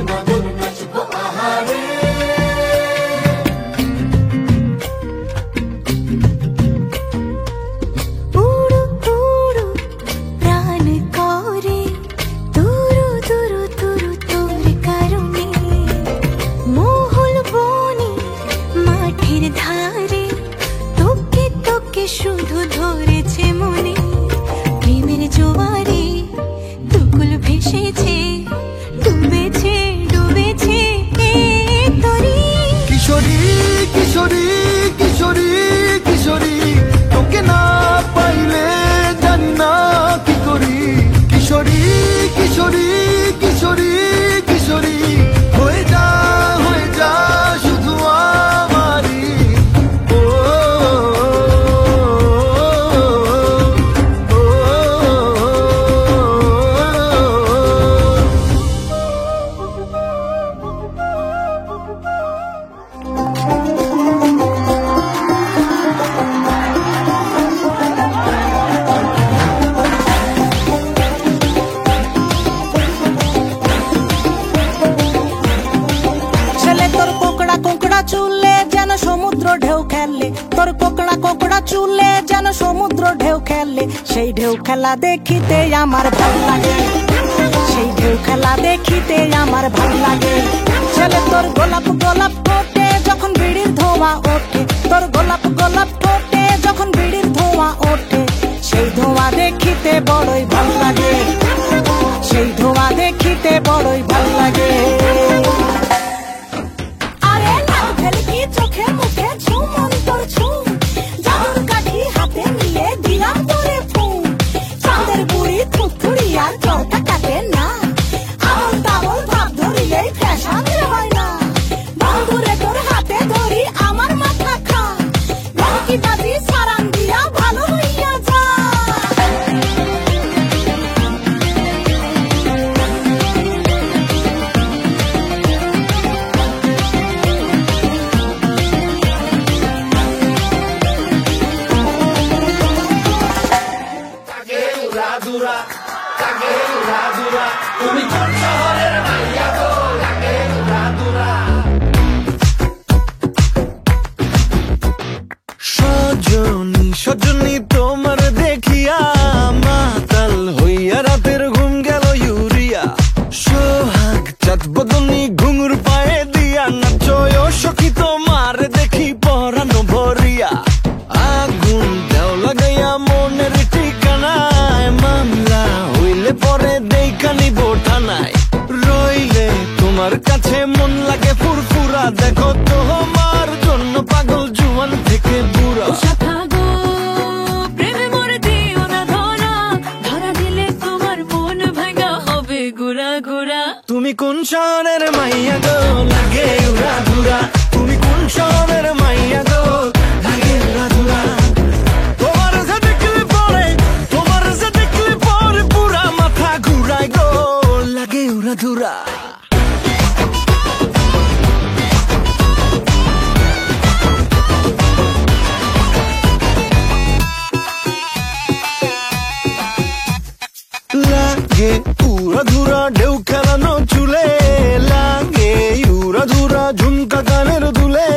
মধুর নাচবো আহারে। উড়ু উড়ু প্রাণ করে তুরু তুরু তুরু তোর কারণে, মহুল বনে মাঠের ধারে তোকে তোকে শুধু ধরেছে মনে। প্রেমের জোয়ারে দুকুল ভেসেছে, ডুবেছে ডুবেছে এই তরি। কিশোরী কিশোরী কিশোরী কিশোরী, তোকে না পাইলে জানি না কি করি। কিশোরী কিশোরী কিশোরী কিশোরী, হয়ে যা শুধু আমারই। ও, ও, ও, ছেলে তোর কোকড়া কোকড়া চুলে যেন সমুদ্র ঢেউ খেলে, তোর কোকড়া কোকড়া চুলে যেন সমুদ্র ঢেউ খেলে। সেই ঢেউ খেলা দেখিতে আমার ভাল লাগে, সেই ঢেউ খেলা দেখিতে আমার ভাল লাগে। ছেলে তোর গোলাপ গোলাপ ঠোঁটে যখন বিড়ির ধোঁয়া ওঠে, তোর গোলাপ গোলাপ ঠোঁটে যখন বিড়ির ধোঁয়া ওঠে। সেই ধোঁয়া দেখিতে বড়ই ভাল লাগে, সেই ধোঁয়া দেখিতে বড়ই ভাল লাগে। আরে লাল ভেলকি চোখে মুখে ঝুম অন্তর ঝুম, জাদুর কাঠি হাতে নিয়ে দিলাম তোরে ফুম। চাঁদের বুড়ি থুথুড়ি আর চৌকা কাটে না, আবল তাবল ভাব ধরিলেই ফ্যাশন হয় না। বন্ধুরে তোর হাতে ধরি আমার মাথা খা, ভেলকি বাজি সারান দিয়া ভালো হইয়া যা। তাকে উড়াধুরা, তাকে উড়াধুরা, তুমি কোন শহরের মাইয়া গো? তাকে উড়াধুরা। সজনী সজনী তোমার দেখিয়া মাতাল হইয়া রাতের ঘুম গেল ইউরিয়া। সোহাগ চাঁদ বদনী ঘুঙুর পায়ে দিয়া নাচয় সখী তোমার দেখি পরানো ভরিয়া। আগুন দেও লাগাইয়া মনের ঠিকানায়, মামলা হইলে পরে দেখা নিব থানায়। রইলে তোমার কাছে মন লাগে ফুরফুরা, দেখো তোমার জন্য পাগল জুয়ান থেকে বুড়া। শাখা গো প্রেমে মরে দিও না ধরা, ধরা দিলে তোমার মন ভাঙা হবে গুড়া গুড়া। তুমি কোন শহরের মাইয়া গো? লাগে উড়াধুরা। তুমি কোন শহরের মাইয়া গো? লাগে উড়াধুরা। তোমার যে দেখলে পরে, তোমার যে দেখলে পরে পুরা মাথা ঘুরায় গো, লাগে উড়াধুরা। লাগে উড়াধুরা ঢেউ খেলানো চুলে, লাগে উড়াধুরা ঝুমকা গানের দুলে।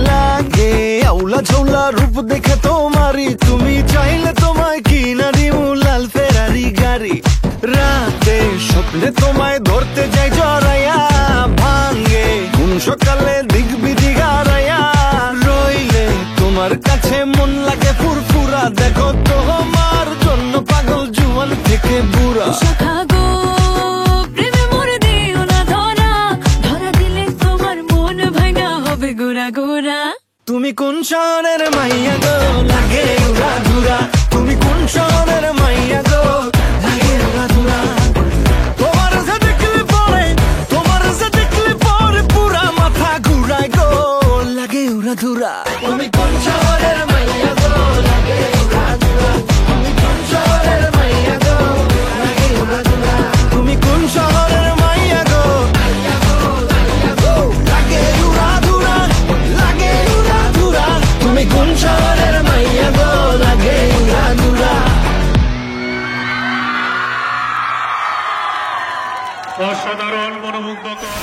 লাগে আউলা ঝৌলা রূপ দেখে তোমারি, তুমি চাইলে তোমায় কিনা দিমু লাল ফেরারি গাড়ি। রাতে স্বপ্নে তোমায় ধরতে যাই জড়াইয়া, ভাঙে কোন সকালে দিক বিদিক হারাইয়া। রইলে তোমার কাছে মন লাগে ফুরফুরা, দেখো তোমার জন্য পাগল জুয়ান থেকে বুড়া। শাখা গো প্রেমে মরে দিও না ধরা, ধরা দিলে তোমার মন ভাঙা হবে গুড়া গুড়া। তুমি কোন শহরের মাইয়া গো? লাগে উড়াধুরা। তুমি কোন শহরের মাইয়া গো? লাগে উড়াধুরা। তোমার যে দেখলে পরে, তোমার যে দেখলে পরে পুরা মাথা ঘুরায় গো, লাগে উড়াধুরা। তুমি কোন শহরের মাইয়া গো? লাগে উড়াধুরা। তুমি কোন শহরের মাইয়া গো? লাগে উড়াধুরা। তুমি কোন শহরের মাইয়া গো? লাগে উড়াধুরা, লাগে উড়াধুরা। তুমি কোন শহরের মাইয়া গো? লাগে উড়াধুরা। অসাধারণ মনোমুগ্ধকর